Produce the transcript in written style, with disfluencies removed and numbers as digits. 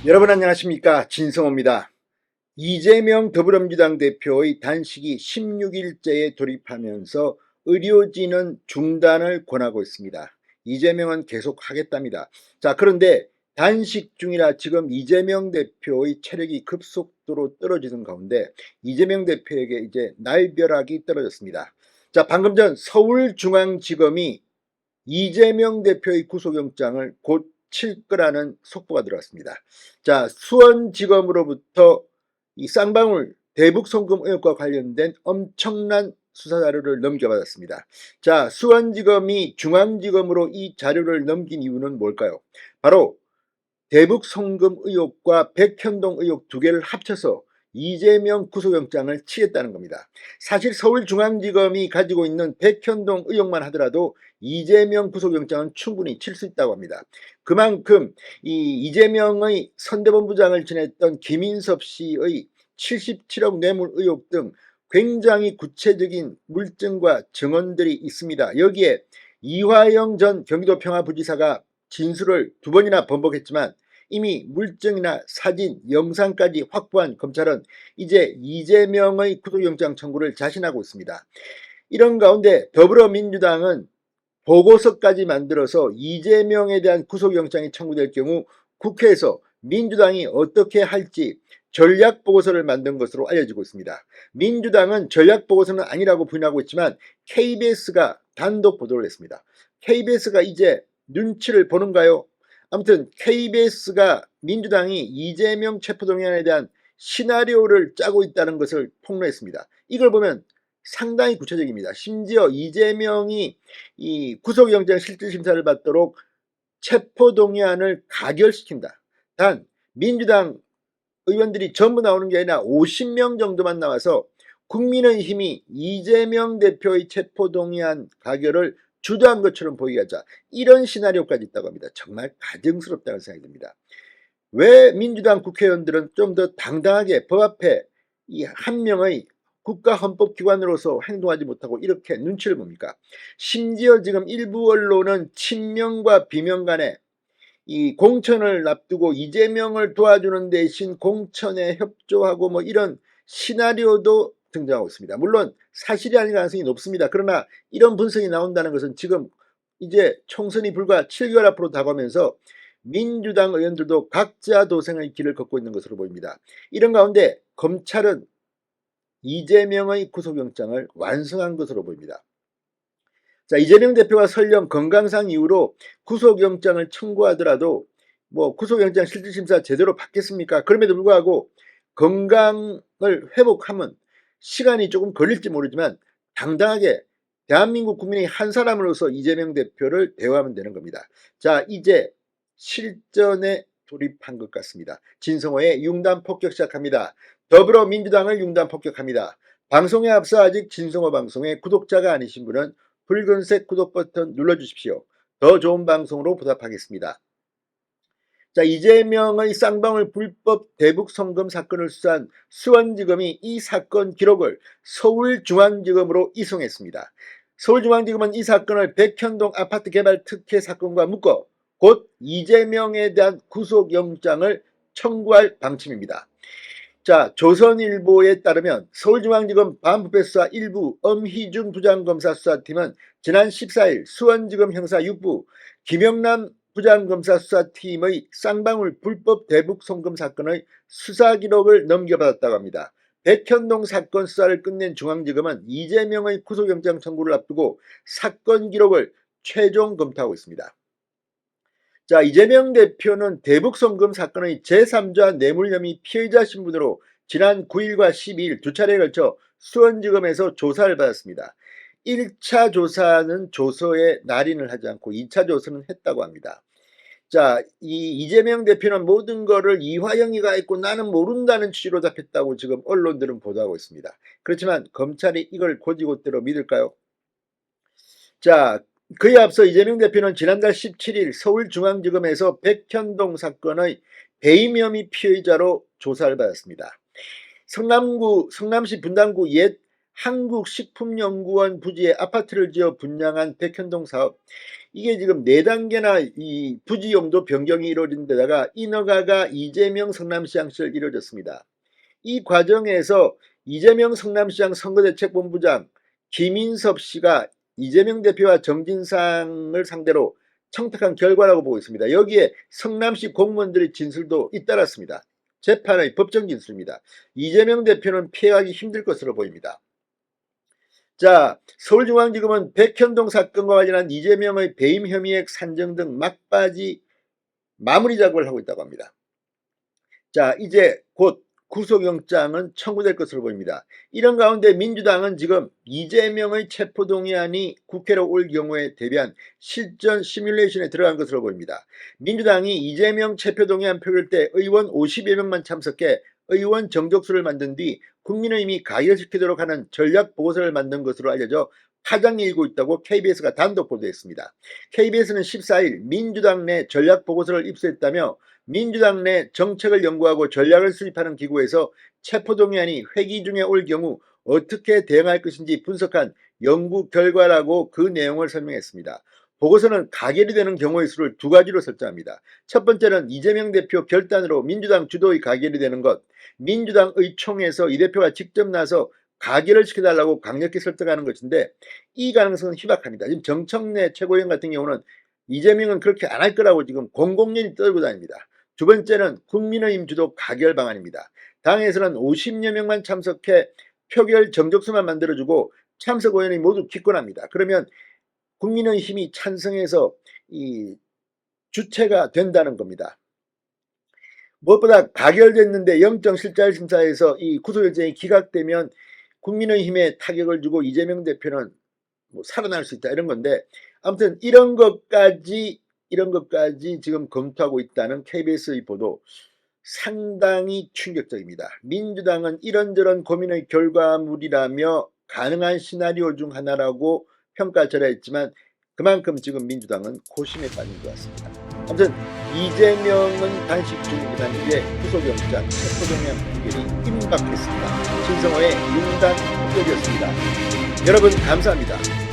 여러분 안녕하십니까, 진성호입니다. 이재명 더불어민주당 대표의 단식이 16일째에 돌입하면서 의료진은 중단을 권하고 있습니다. 이재명은 계속 하겠답니다. 자, 그런데 단식 중이라 지금 이재명 대표의 체력이 급속도로 떨어지는 가운데 이재명 대표에게 이제 날벼락이 떨어졌습니다. 자, 방금 전 서울중앙지검이 이재명 대표의 구속영장을 곧 칠 거라는 속보가 들어왔습니다. 자, 수원지검으로부터 이 쌍방울 대북송금 의혹과 관련된 엄청난 수사 자료를 넘겨받았습니다. 자, 수원지검이 중앙지검으로 이 자료를 넘긴 이유는 뭘까요? 바로 대북송금 의혹과 백현동 의혹 두 개를 합쳐서 이재명 구속영장을 치겠다는 겁니다. 사실 서울중앙지검이 가지고 있는 백현동 의혹만 하더라도 이재명 구속영장은 충분히 칠 수 있다고 합니다. 그만큼 이재명의 선대본부장을 지냈던 김인섭 씨의 77억 뇌물 의혹 등 굉장히 구체적인 물증과 증언들이 있습니다. 여기에 이화영 전 경기도 평화부지사가 진술을 두 번이나 번복했지만 이미 물증이나 사진, 영상까지 확보한 검찰은 이제 이재명의 구속영장 청구를 자신하고 있습니다. 이런 가운데 더불어민주당은 보고서까지 만들어서 이재명에 대한 구속영장이 청구될 경우 국회에서 민주당이 어떻게 할지 전략보고서를 만든 것으로 알려지고 있습니다. 민주당은 전략보고서는 아니라고 부인하고 있지만 KBS가 단독 보도를 했습니다. KBS가 이제 눈치를 보는가요? 아무튼 KBS가 민주당이 이재명 체포동의안에 대한 시나리오를 짜고 있다는 것을 폭로했습니다. 이걸 보면 상당히 구체적입니다. 심지어 이재명이 이 구속영장 실질심사를 받도록 체포동의안을 가결시킨다. 단 민주당 의원들이 전부 나오는 게 아니라 50명 정도만 나와서 국민의힘이 이재명 대표의 체포동의안 가결을 주도한 것처럼 보이게 하자, 이런 시나리오까지 있다고 합니다. 정말 가증스럽다는 생각이 듭니다. 왜 민주당 국회의원들은 좀 더 당당하게 법 앞에 이 한 명의 국가헌법기관으로서 행동하지 못하고 이렇게 눈치를 봅니까? 심지어 지금 일부 언론은 친명과 비명 간에 이 공천을 앞두고 이재명을 도와주는 대신 공천에 협조하고 뭐 이런 시나리오도 등장하고 있습니다. 물론 사실이 아닐 가능성이 높습니다. 그러나 이런 분석이 나온다는 것은 지금 이제 총선이 불과 7개월 앞으로 다가오면서 민주당 의원들도 각자 도생의 길을 걷고 있는 것으로 보입니다. 이런 가운데 검찰은 이재명의 구속영장을 완성한 것으로 보입니다. 자, 이재명 대표가 설령 건강상 이유로 구속영장을 청구하더라도 뭐 구속영장 실질심사 제대로 받겠습니까? 그럼에도 불구하고 건강을 회복하면 시간이 조금 걸릴지 모르지만 당당하게 대한민국 국민의 한 사람으로서 이재명 대표를 대우하면 되는 겁니다. 자, 이제 실전에 돌입한 것 같습니다. 진성호의 융단 폭격 시작합니다. 더불어민주당을 융단 폭격합니다. 방송에 앞서 아직 진성호 방송의 구독자가 아니신 분은 붉은색 구독 버튼 눌러주십시오. 더 좋은 방송으로 보답하겠습니다. 자, 이재명의 쌍방울 불법 대북송금 사건을 수사한 수원지검이 이 사건 기록을 서울중앙지검으로 이송했습니다. 서울중앙지검은 이 사건을 백현동 아파트 개발 특혜 사건과 묶어 곧 이재명에 대한 구속영장을 청구할 방침입니다. 자, 조선일보에 따르면 서울중앙지검 반부패수사 1부 엄희준 부장검사 수사팀은 지난 14일 수원지검 형사 6부 김영남 부장검사 수사팀의 쌍방울 불법 대북 송금 사건의 수사기록을 넘겨받았다고 합니다. 백현동 사건 수사를 끝낸 중앙지검은 이재명의 구속영장 청구를 앞두고 사건 기록을 최종 검토하고 있습니다. 자, 이재명 대표는 대북송금 사건의 제3자 뇌물 혐의 피의자 신분으로 지난 9일과 12일 두 차례에 걸쳐 수원지검에서 조사를 받았습니다. 1차 조사는 조서에 날인을 하지 않고 2차 조사는 했다고 합니다. 자, 이재명 대표는 모든 거를 이화영이가 했고 나는 모른다는 취지로 답했다고 지금 언론들은 보도하고 있습니다. 그렇지만 검찰이 이걸 곧이곧대로 믿을까요? 자, 그에 앞서 이재명 대표는 지난달 17일 서울중앙지검에서 백현동 사건의 배임 혐의 피의자로 조사를 받았습니다. 성남시 분당구 옛 한국식품연구원 부지에 아파트를 지어 분양한 백현동 사업, 이게 지금 4단계나 이 부지용도 변경이 이루어진 데다가 인허가가 이재명 성남시장 시절 이루어졌습니다. 이 과정에서 이재명 성남시장 선거대책본부장 김인섭 씨가 이재명 대표와 정진상을 상대로 청탁한 결과라고 보고 있습니다. 여기에 성남시 공무원들의 진술도 잇따랐습니다. 재판의 법정 진술입니다. 이재명 대표는 피해가기 힘들 것으로 보입니다. 자, 서울중앙지검은 백현동 사건과 관련한 이재명의 배임 혐의액 산정 등 막바지 마무리 작업을 하고 있다고 합니다. 자, 이제 곧 구속영장은 청구될 것으로 보입니다. 이런 가운데 민주당은 지금 이재명의 체포동의안이 국회로 올 경우에 대비한 실전 시뮬레이션에 들어간 것으로 보입니다. 민주당이 이재명 체포동의안 표결 때 의원 50여 명만 참석해 의원 정족수를 만든 뒤 국민의힘이 가결시키도록 하는 전략보고서를 만든 것으로 알려져 파장이 일고 있다고 KBS가 단독 보도했습니다. KBS는 14일 민주당 내 전략보고서를 입수했다며 민주당 내 정책을 연구하고 전략을 수립하는 기구에서 체포동의안이 회기 중에 올 경우 어떻게 대응할 것인지 분석한 연구 결과라고 그 내용을 설명했습니다. 보고서는 가결이 되는 경우의 수를 2가지로 설정합니다. 첫 번째는 이재명 대표 결단으로 민주당 주도의 가결이 되는 것, 민주당 의총에서 이 대표가 직접 나서 가결을 시켜달라고 강력히 설득하는 것인데 이 가능성은 희박합니다. 지금 정청래 최고위원 같은 경우는 이재명은 그렇게 안 할 거라고 지금 공공연히 떨고 다닙니다. 두 번째는 국민의힘 주도 가결 방안입니다. 당에서는 50여 명만 참석해 표결 정족수만 만들어주고 참석 의원이 모두 기권합니다. 그러면 국민의힘이 찬성해서 이 주체가 된다는 겁니다. 무엇보다 가결됐는데 영장실질심사에서 이 구속영장이 기각되면 국민의힘에 타격을 주고 이재명 대표는 뭐 살아날 수 있다 이런 건데, 아무튼 이런 것까지 지금 검토하고 있다는 KBS의 보도 상당히 충격적입니다. 민주당은 이런저런 고민의 결과물이라며 가능한 시나리오 중 하나라고 평가절하 했지만 그만큼 지금 민주당은 고심에 빠진 것 같습니다. 아무튼 이재명은 단식 중이긴 한데 구속영장 체포동의안 판결이 임박했습니다. 신성호의 융단 판결이었습니다. 여러분 감사합니다.